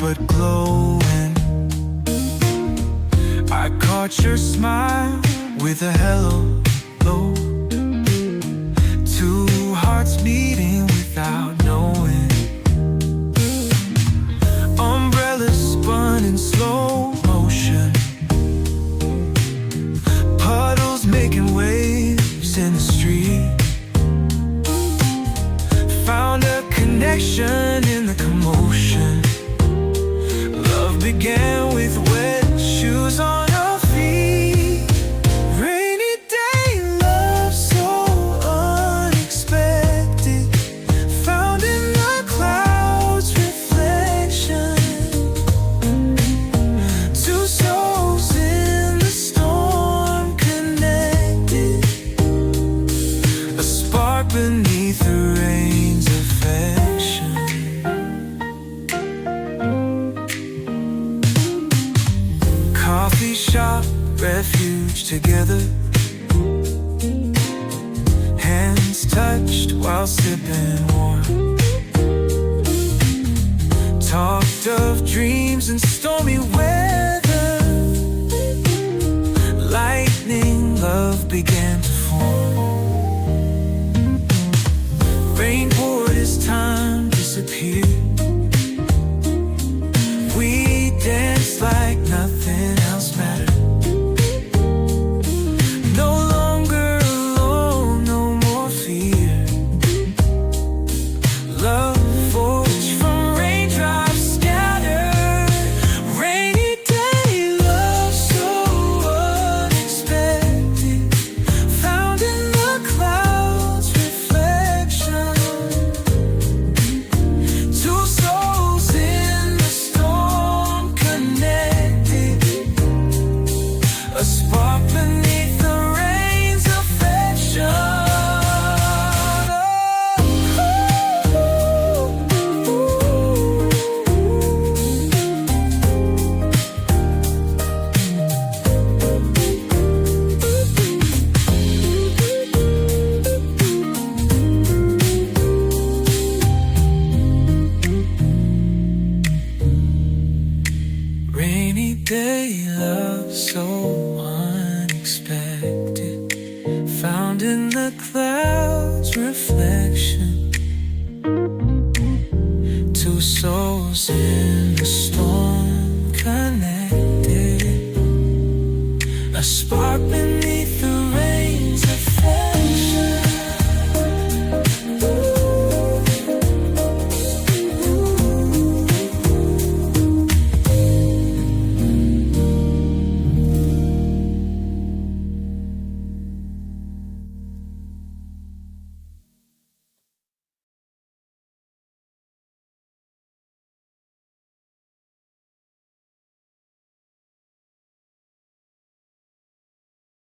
but glowing. I caught your smile with a hello. Two hearts meeting without knowing. Umbrellas spun in slow motion, puddles making waves in the street. Found a connection in the commotion. Love began with wet shoes on our feet. Rainy day love so unexpected, found in the clouds reflection. Two souls in the storm connected, a spark beneath the rain's affection. Coffee shop, refuge together, hands touched while sipping warm. Talked of dreams and stormy weather. Lightning, love began to form. Rain poured as time disappeared. We danced like nothing else mattered. No longer alone, no more fear. Love forged from raindrops scattered. Rainy day love so unexpected, found in the clouds reflection. Two souls in the storm connected, a spark beneath the rain's affection. Rainy day love so unexpected, found in the clouds reflection. Two souls in the storm connected, a spark beneath the rain's affection.